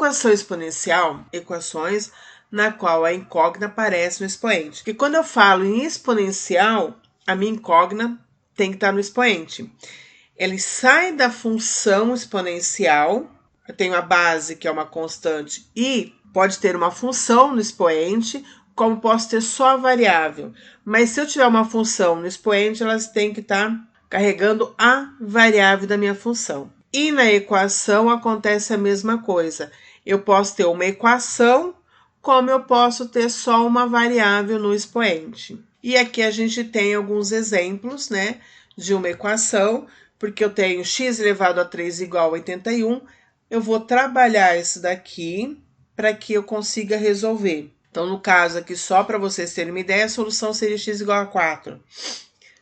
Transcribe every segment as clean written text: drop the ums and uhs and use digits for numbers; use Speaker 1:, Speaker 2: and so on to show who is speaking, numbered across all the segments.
Speaker 1: Equação exponencial, equações na qual a incógnita aparece no expoente. E quando eu falo em exponencial, a minha incógnita tem que estar no expoente. Ele sai da função exponencial, eu tenho a base, que é uma constante, e pode ter uma função no expoente, como posso ter só a variável. Mas se eu tiver uma função no expoente, elas têm que estar carregando a variável da minha função. E na equação acontece a mesma coisa. Eu posso ter uma equação, como eu posso ter só uma variável no expoente. E aqui a gente tem alguns exemplos, né, de uma equação, porque eu tenho x elevado a 3 igual a 81, eu vou trabalhar isso daqui para que eu consiga resolver. Então, no caso aqui, só para vocês terem uma ideia, a solução seria x igual a 4.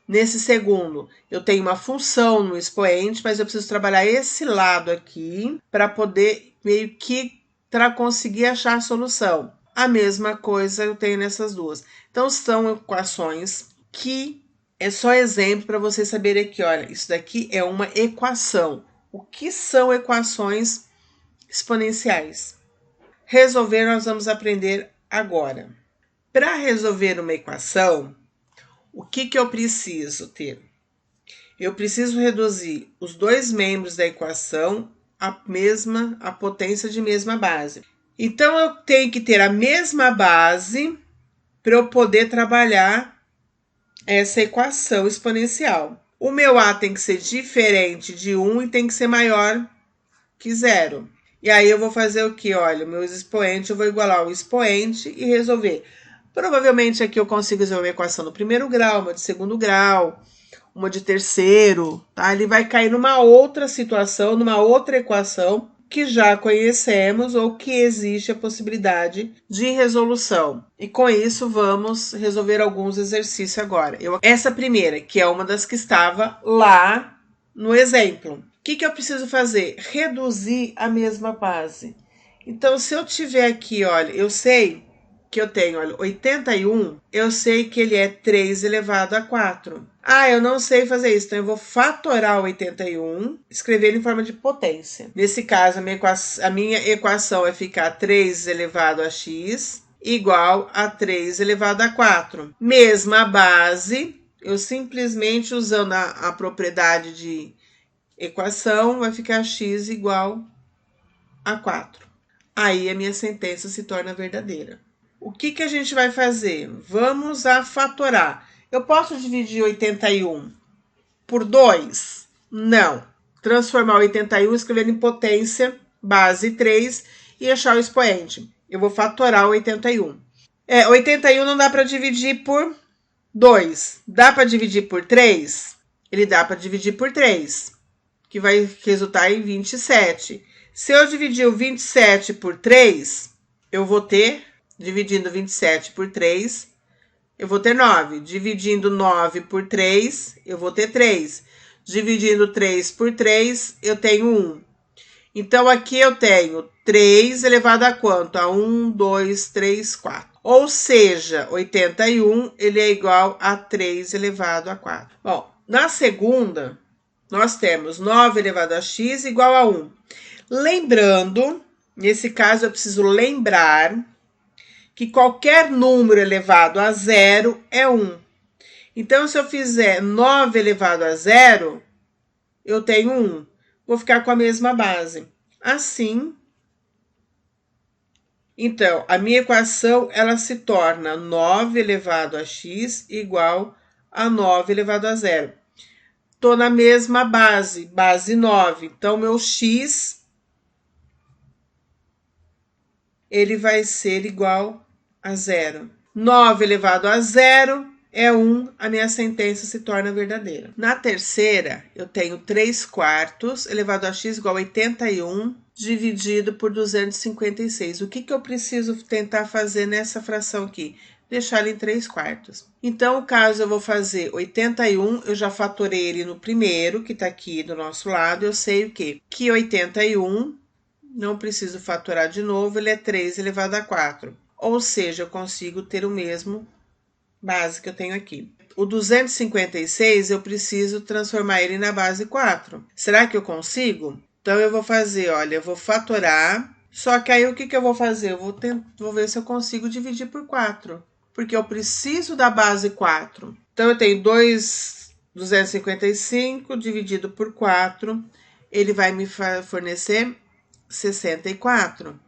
Speaker 1: Nesse segundo, eu tenho uma função no expoente, mas eu preciso trabalhar esse lado aqui para poder meio que conseguir achar a solução. A mesma coisa eu tenho nessas duas. Então, são equações que é só exemplo para vocês saberem aqui, olha, isso daqui é uma equação. O que são equações exponenciais? Resolver nós vamos aprender agora. Para resolver uma equação, o que eu preciso ter? Eu preciso reduzir os dois membros da equação à potência de mesma base. Então, eu tenho que ter a mesma base para eu poder trabalhar essa equação exponencial. O meu A tem que ser diferente de 1 e tem que ser maior que 0. E aí eu vou fazer o que? Olha, meus expoentes, eu vou igualar o expoente e resolver. Provavelmente aqui eu consigo resolver uma equação no primeiro grau, uma de segundo grau, uma de terceiro, tá? Ele vai cair numa outra situação, numa outra equação que já conhecemos ou que existe a possibilidade de resolução. E com isso vamos resolver alguns exercícios agora. Essa primeira, que é uma das que estava lá no exemplo. O que eu preciso fazer? Reduzir a mesma base. Então, se eu tiver aqui, olha, eu sei que eu tenho, olha, 81, eu sei que ele é 3 elevado a 4. Ah, eu não sei fazer isso, então eu vou fatorar o 81, escrever ele em forma de potência. Nesse caso, a minha equação vai ficar 3 elevado a x igual a 3 elevado a 4. Mesma base, eu simplesmente usando a propriedade de equação, vai ficar x igual a 4. Aí a minha sentença se torna verdadeira. O que a gente vai fazer? Vamos a fatorar. Eu posso dividir 81 por 2? Não. Transformar o 81, escrever em potência, base 3 e achar o expoente. Eu vou fatorar o 81. 81 não dá para dividir por 2. Dá para dividir por 3? Ele dá para dividir por 3, que vai resultar em 27. Se eu dividir o 27 por 3, eu vou ter, dividindo 27 por 3, eu vou ter 9. Dividindo 9 por 3, eu vou ter 3. Dividindo 3 por 3, eu tenho 1. Então, aqui eu tenho 3 elevado a quanto? A 1, 2, 3, 4. Ou seja, 81 ele é igual a 3 elevado a 4. Bom, na segunda, nós temos 9 elevado a x igual a 1. Lembrando, nesse caso eu preciso lembrar que qualquer número elevado a 0 é 1. Então, se eu fizer 9 elevado a 0, eu tenho 1. Vou ficar com a mesma base. Assim, então, a minha equação, ela se torna 9 elevado a x igual a 9 elevado a 0. Estou na mesma base, base 9. Então, meu x, ele vai ser igual a 0. 9 elevado a 0 é 1, a minha sentença se torna verdadeira. Na terceira, eu tenho 3 quartos elevado a x igual a 81 dividido por 256. O que eu preciso tentar fazer nessa fração aqui? Deixar ele em 3 quartos. Então, caso eu vou fazer 81, eu já fatorei ele no primeiro, que está aqui do nosso lado. Eu sei o quê? Que 81, não preciso fatorar de novo, ele é 3 elevado a 4. Ou seja, eu consigo ter o mesmo base que eu tenho aqui. O 256, eu preciso transformar ele na base 4. Será que eu consigo? Então, eu vou fazer, olha, eu vou fatorar Só que aí o que eu vou fazer? Eu vou ver se eu consigo dividir por 4. Porque eu preciso da base 4. Então, eu tenho 255 dividido por 4. Ele vai me fornecer 64.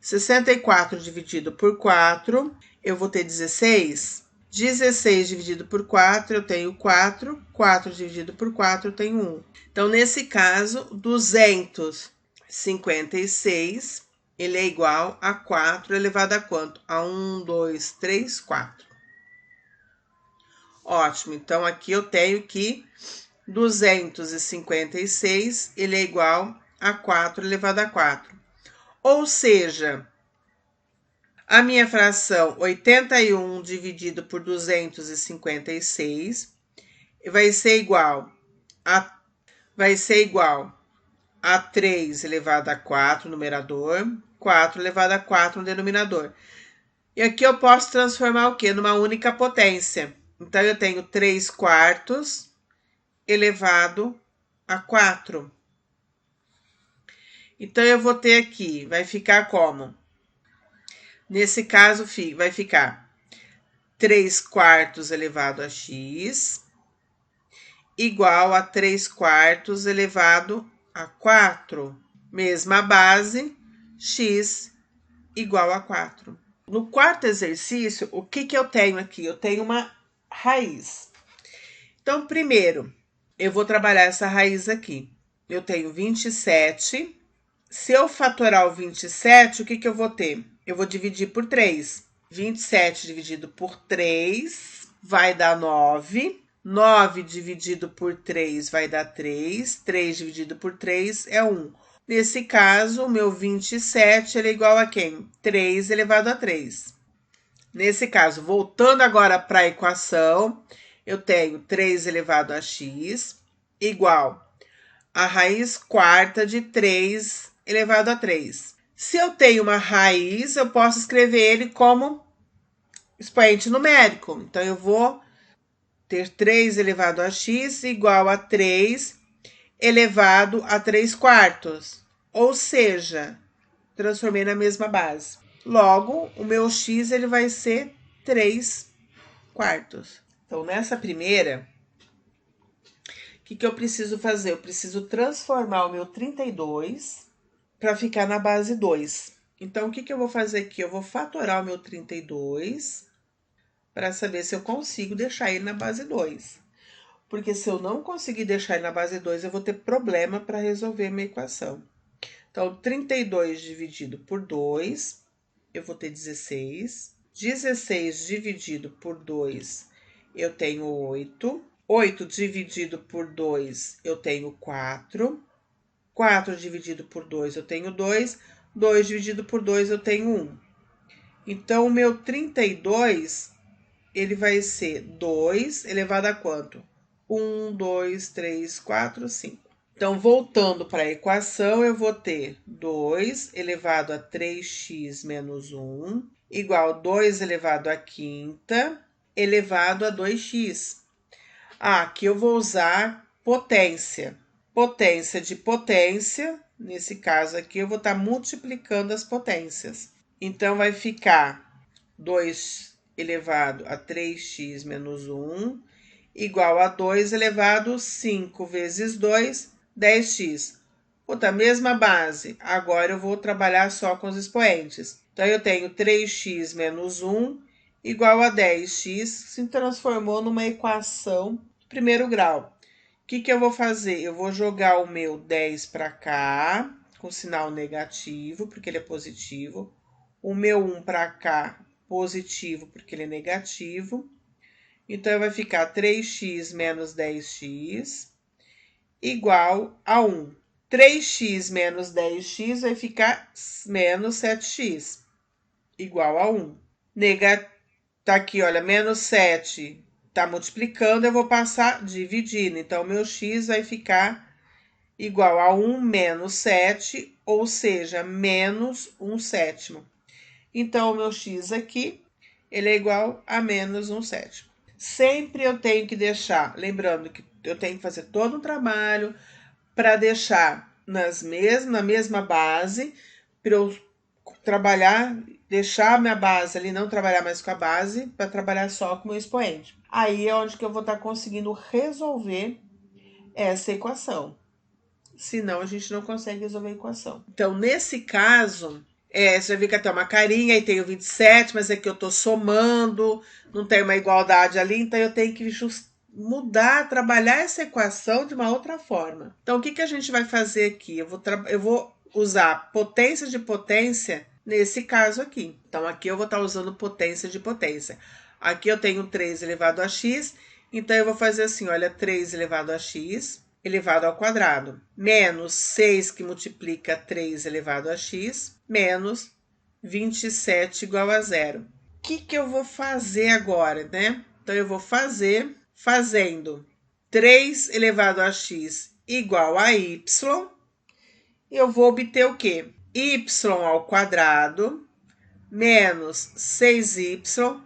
Speaker 1: 64 dividido por 4, eu vou ter 16. 16 dividido por 4, eu tenho 4. 4 dividido por 4, eu tenho 1. Então, nesse caso, 256, ele é igual a 4 elevado a quanto? A 1, 2, 3, 4. Ótimo, então aqui eu tenho que 256, ele é igual a 4 elevado a 4. Ou seja, a minha fração 81 dividido por 256 vai ser igual a 3 elevado a 4 no numerador, 4 elevado a 4 no denominador. E aqui eu posso transformar o quê? Numa única potência. Então, eu tenho 3 quartos elevado a 4. Então, eu vou ter aqui, vai ficar como? Nesse caso, vai ficar 3 quartos elevado a x igual a 3 quartos elevado a 4. Mesma base, x igual a 4. No quarto exercício, o que eu tenho aqui? Eu tenho uma raiz. Então, primeiro, eu vou trabalhar essa raiz aqui. Eu tenho 27. Se eu fatorar o 27, o que eu vou ter? Eu vou dividir por 3. 27 dividido por 3 vai dar 9. 9 dividido por 3 vai dar 3. 3 dividido por 3 é 1. Nesse caso, o meu 27 é igual a quem? 3 elevado a 3. Nesse caso, voltando agora para a equação, eu tenho 3 elevado a x igual a raiz quarta de 3 elevado a 3. Se eu tenho uma raiz, eu posso escrever ele como expoente numérico. Então, eu vou ter 3 elevado a x igual a 3 elevado a 3 quartos. Ou seja, transformei na mesma base. Logo, o meu x ele vai ser 3 quartos. Então, nessa primeira, o que eu preciso fazer? Eu preciso transformar o meu 32 para ficar na base 2. Então, o que eu vou fazer aqui? Eu vou fatorar o meu 32 para saber se eu consigo deixar ele na base 2. Porque se eu não conseguir deixar ele na base 2, eu vou ter problema para resolver minha equação. Então, 32 dividido por 2, eu vou ter 16. 16 dividido por 2, eu tenho 8. 8 dividido por 2, eu tenho 4. 4 dividido por 2, eu tenho 2. 2 dividido por 2, eu tenho 1. Então, o meu 32, ele vai ser 2 elevado a quanto? 1, 2, 3, 4, 5. Então, voltando para a equação, eu vou ter 2 elevado a 3x menos 1 igual a 2 elevado a quinta elevado a 2x. Aqui eu vou usar potência. Potência de potência, nesse caso aqui, eu vou estar multiplicando as potências. Então, vai ficar 2 elevado a 3x menos 1 igual a 2 elevado a 5 vezes 2, 10x. Outra mesma base. Agora eu vou trabalhar só com os expoentes. Então, eu tenho 3x menos 1 igual a 10x, se transformou numa equação de primeiro grau. O que eu vou fazer? Eu vou jogar o meu 10 para cá, com sinal negativo, porque ele é positivo. O meu 1 para cá, positivo, porque ele é negativo. Então, vai ficar 3x menos 10x igual a 1. 3x menos 10x vai ficar menos 7x, igual a 1. Tá aqui, olha, menos 7 tá multiplicando, eu vou passar dividindo. Então, meu x vai ficar igual a 1 menos 7, ou seja, menos 1 sétimo. Então, o meu x aqui, ele é igual a menos 1 sétimo. Sempre eu tenho que deixar, lembrando que eu tenho que fazer todo um trabalho para deixar na mesma base, para eu trabalhar, deixar a minha base ali, não trabalhar mais com a base, para trabalhar só com o meu expoente. Aí é onde que eu vou estar conseguindo resolver essa equação. Senão, a gente não consegue resolver a equação. Então, nesse caso, você vai ver que até uma carinha, aí tem o 27, mas é que eu tô somando, não tem uma igualdade ali, então eu tenho que mudar, trabalhar essa equação de uma outra forma. Então, o que, que a gente vai fazer aqui? Eu vou usar potência de potência nesse caso aqui. Então, aqui eu vou estar usando potência de potência. Aqui eu tenho 3 elevado a x, então eu vou fazer assim, olha, 3 elevado a x elevado ao quadrado, menos 6 que multiplica 3 elevado a x, menos 27 igual a zero. O que eu vou fazer agora, né? Então, eu vou fazer fazendo 3 elevado a x igual a y, eu vou obter o quê? Y ao quadrado menos 6y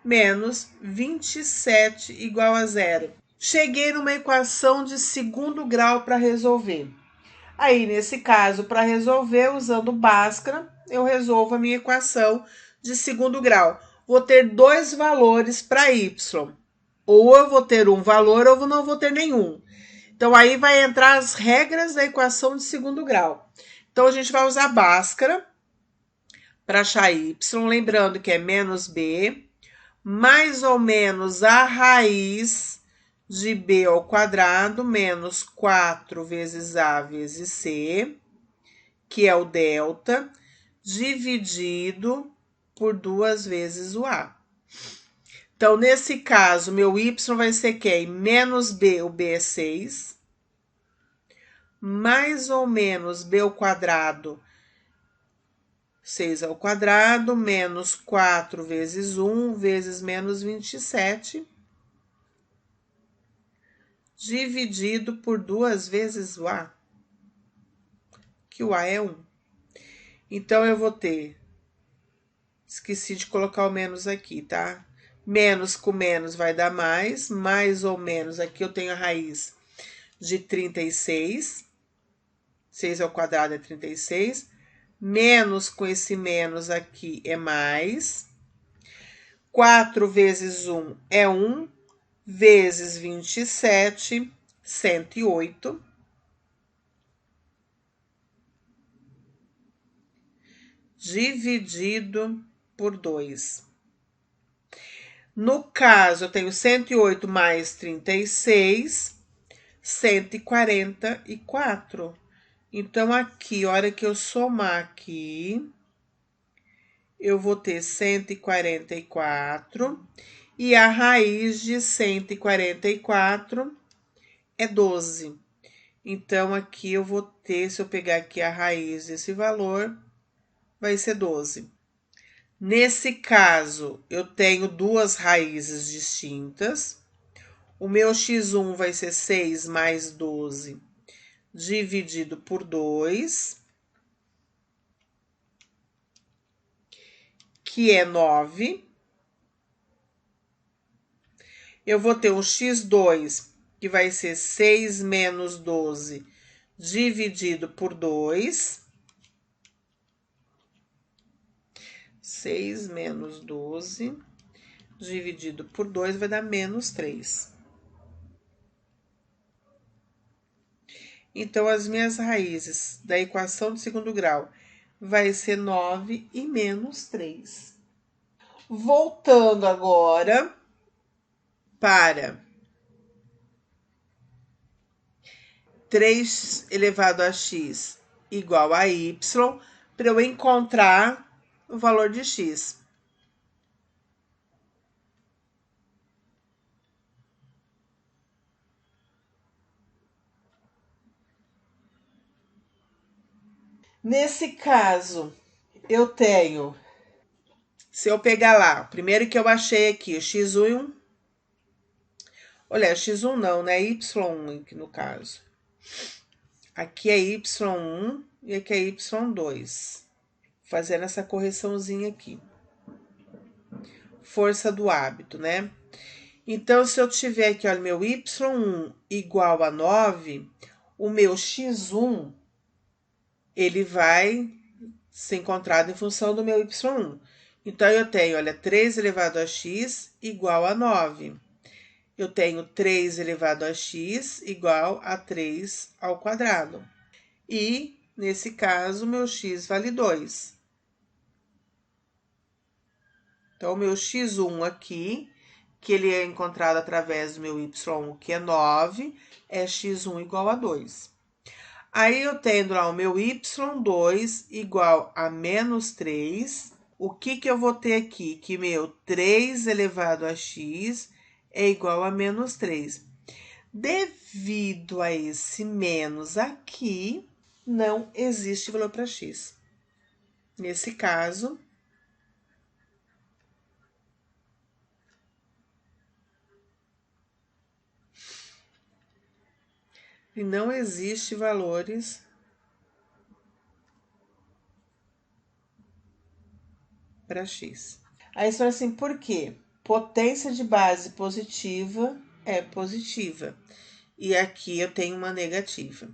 Speaker 1: menos 27 igual a zero. Cheguei numa equação de segundo grau para resolver. Aí, nesse caso, para resolver, usando Bhaskara, eu resolvo a minha equação de segundo grau. Vou ter dois valores para y. Ou eu vou ter um valor ou eu não vou ter nenhum. Então, aí vai entrar as regras da equação de segundo grau. Então, a gente vai usar Bhaskara para achar y, lembrando que é menos b, mais ou menos a raiz de b ao quadrado menos 4 vezes a vezes c, que é o delta, dividido por 2 vezes o a. Então, nesse caso, meu y vai ser quem? Menos b, o b é 6, mais ou menos b ao quadrado, 6 ao quadrado, menos 4 vezes 1, vezes menos 27, dividido por 2 vezes o a, que o a é 1. Então, eu vou ter, esqueci de colocar o menos aqui, tá? Menos com menos vai dar mais ou menos, aqui eu tenho a raiz de 36, 6 ao quadrado é 36, menos com esse menos aqui é mais, 4 vezes 1 é 1, vezes 27, 108. Dividido por 2. No caso, eu tenho 108 mais 36, 144. Então, aqui, a hora que eu somar aqui, eu vou ter 144 e a raiz de 144 é 12. Então, aqui eu vou ter, se eu pegar aqui a raiz desse valor, vai ser 12. Nesse caso, eu tenho duas raízes distintas. O meu x1 vai ser 6 mais 12 dividido por 2, que é 9. Eu vou ter um x2, que vai ser 6 menos 12 dividido por 2. 6 menos 12 dividido por 2 vai dar menos 3. Então, as minhas raízes da equação de segundo grau vai ser 9 e menos 3. Voltando agora para 3 elevado a x igual a y, para eu encontrar o valor de x. Nesse caso, eu tenho, se eu pegar lá, o primeiro que eu achei aqui, o x1, olha, x1 não, né? Y1 aqui no caso. Aqui é y1 e aqui é y2. Fazendo essa correçãozinha aqui. Força do hábito, né? Então, se eu tiver aqui, olha, meu y1 igual a 9, o meu x1, ele vai ser encontrado em função do meu y1. Então, eu tenho, olha, 3 elevado a x igual a 9. Eu tenho 3 elevado a x igual a 3 ao quadrado. E, nesse caso, meu x vale 2. Então, o meu x1 aqui, que ele é encontrado através do meu y1, que é 9, é x1 igual a 2. Aí, eu tendo lá o meu y2 igual a menos 3. O que eu vou ter aqui? Que meu 3 elevado a x é igual a menos 3. Devido a esse menos aqui, não existe valor para x. Nesse caso, não existe valores para x. Aí você fala assim, por quê? Potência de base positiva é positiva. E aqui eu tenho uma negativa.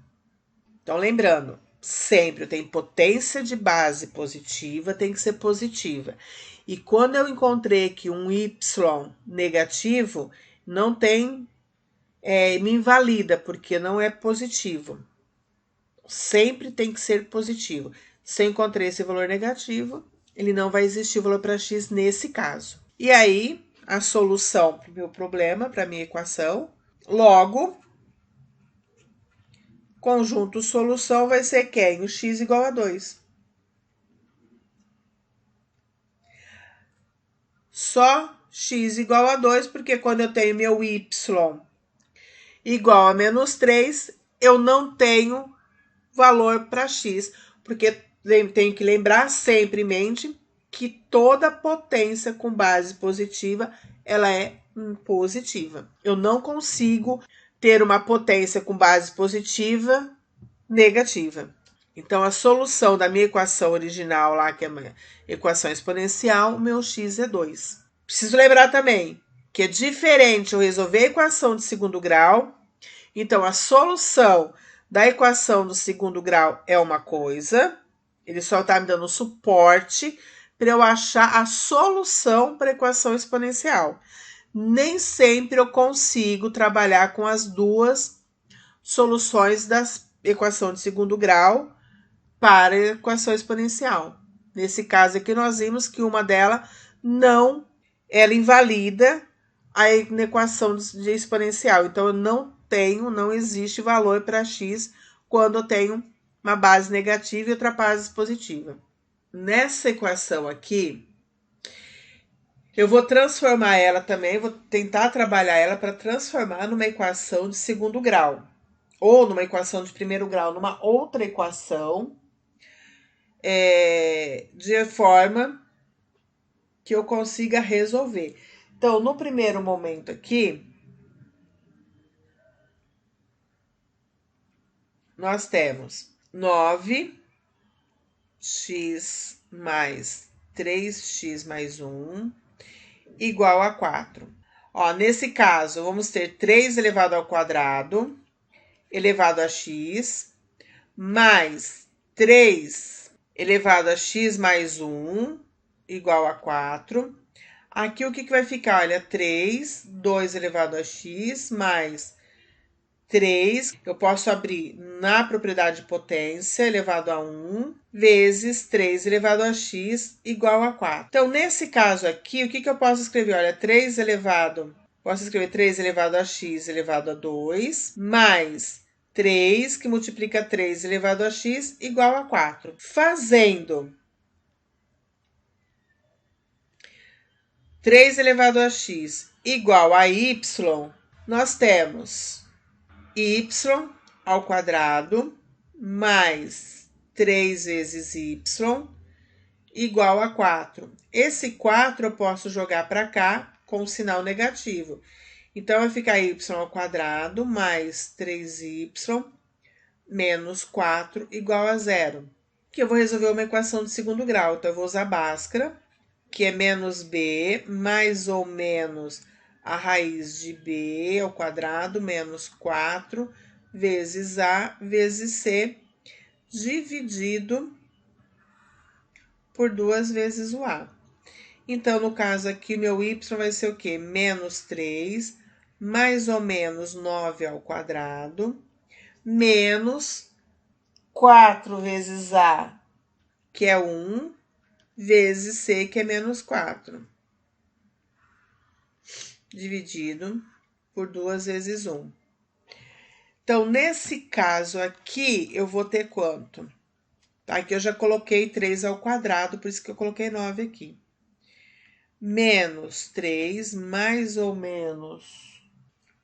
Speaker 1: Então, lembrando, sempre eu tenho potência de base positiva, tem que ser positiva. E quando eu encontrei aqui um y negativo, não tem, me invalida, porque não é positivo. Sempre tem que ser positivo. Se eu encontrei esse valor negativo, ele não vai existir valor para x nesse caso. E aí, a solução para o meu problema, para a minha equação, logo, conjunto solução vai ser quem? O x igual a 2. Só x igual a 2, porque quando eu tenho meu y igual a menos 3, eu não tenho valor para x, porque tenho que lembrar sempre em mente que toda potência com base positiva, ela é positiva. Eu não consigo ter uma potência com base positiva negativa. Então, a solução da minha equação original lá, que é a equação exponencial, o meu x é 2. Preciso lembrar também que é diferente eu resolver a equação de segundo grau. Então, a solução da equação do segundo grau é uma coisa, ele só está me dando suporte para eu achar a solução para a equação exponencial. Nem sempre eu consigo trabalhar com as duas soluções da equação de segundo grau para a equação exponencial. Nesse caso aqui, nós vimos que uma delas ela invalida a equação de exponencial. Então, eu não existe valor para x quando eu tenho uma base negativa e outra base positiva. Nessa equação aqui, eu vou transformar ela também, vou tentar trabalhar ela para transformar numa equação de segundo grau. Ou numa equação de primeiro grau, numa outra equação, de forma que eu consiga resolver. Então, no primeiro momento aqui, nós temos 9x mais 3x mais 1 igual a 4. Ó, nesse caso, vamos ter 3 elevado ao quadrado elevado a x mais 3 elevado a x mais 1 igual a 4. Aqui o que vai ficar? Olha, 3, 2 elevado a x mais 3, eu posso abrir na propriedade de potência elevado a 1 vezes 3 elevado a x igual a 4. Então, nesse caso aqui, o que eu posso escrever? Olha, posso escrever 3 elevado a x elevado a 2 mais 3, que multiplica 3 elevado a x igual a 4. Fazendo 3 elevado a x igual a y, nós temos y ao quadrado mais 3 vezes y igual a 4. Esse 4 eu posso jogar para cá com sinal negativo. Então, vai ficar y ao quadrado mais 3y menos 4 igual a 0. Que eu vou resolver uma equação de segundo grau. Então, eu vou usar Bhaskara, que é menos b mais ou menos a raiz de b ao quadrado menos 4 vezes a vezes c dividido por 2 vezes o A. Então, no caso aqui, meu y vai ser o quê? Menos 3, mais ou menos 9 ao quadrado, menos 4 vezes A, que é 1, vezes C, que é menos 4. Dividido por 2 vezes 1. Então, nesse caso aqui, eu vou ter quanto? Tá? Aqui eu já coloquei 3 ao quadrado, por isso que eu coloquei 9 aqui. Menos 3, mais ou menos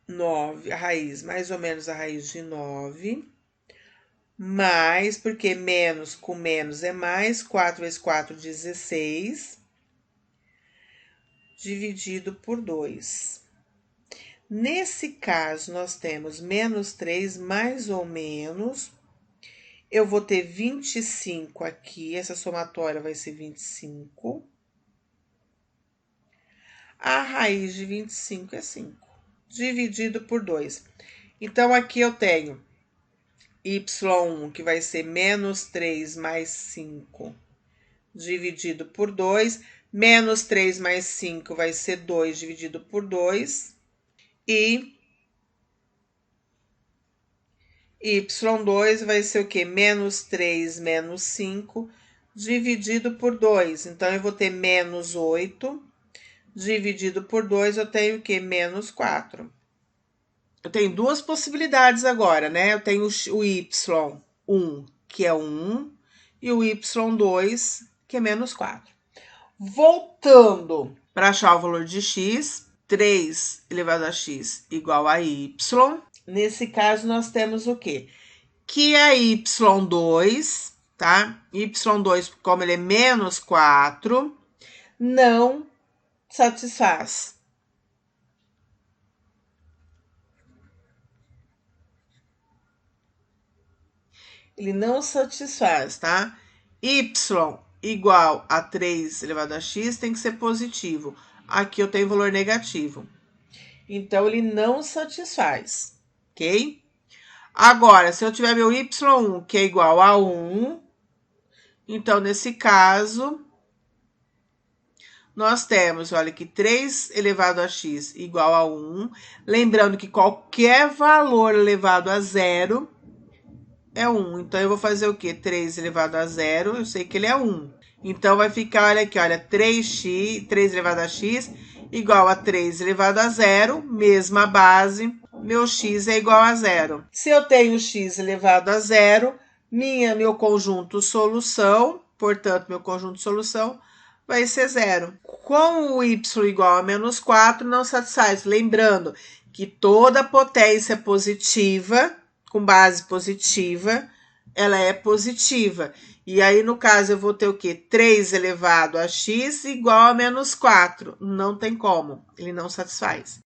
Speaker 1: 9, a raiz, mais ou menos a raiz de 9, mais, porque menos com menos é mais, 4 vezes 4, 16, dividido por 2. Nesse caso, nós temos menos 3, mais ou menos, eu vou ter 25 aqui, essa somatória vai ser 25. A raiz de 25 é 5, dividido por 2. Então, aqui eu tenho y1, que vai ser menos 3 mais 5, dividido por 2. Menos 3 mais 5 vai ser 2 dividido por 2. E y2 vai ser o quê? Menos 3 menos 5, dividido por 2. Então, eu vou ter menos 8, dividido por 2, eu tenho o quê? Menos 4. Eu tenho duas possibilidades agora, né? Eu tenho o y1, que é 1, e o y2, que é menos 4. Voltando para achar o valor de x, 3 elevado a x igual a y. Nesse caso, nós temos o quê? Que é y2, tá? y2, como ele é menos 4, não satisfaz. Ele não satisfaz, tá? Y igual a 3 elevado a x tem que ser positivo. Aqui eu tenho valor negativo. Então, ele não satisfaz, ok? Agora, se eu tiver meu y1, que é igual a 1, então, nesse caso, nós temos, olha aqui, 3 elevado a x igual a 1. Lembrando que qualquer valor elevado a zero é 1. Então, eu vou fazer o quê? 3 elevado a zero, eu sei que ele é 1. Então, vai ficar, olha aqui, olha, 3 elevado a x igual a 3 elevado a zero, mesma base, meu x é igual a zero. Se eu tenho x elevado a zero, meu conjunto solução, portanto, meu conjunto solução vai ser zero. Com o y igual a menos 4, não satisfaz. Lembrando que toda potência positiva, com base positiva, ela é positiva. E aí, no caso, eu vou ter o quê? 3 elevado a x igual a menos 4. Não tem como, ele não satisfaz.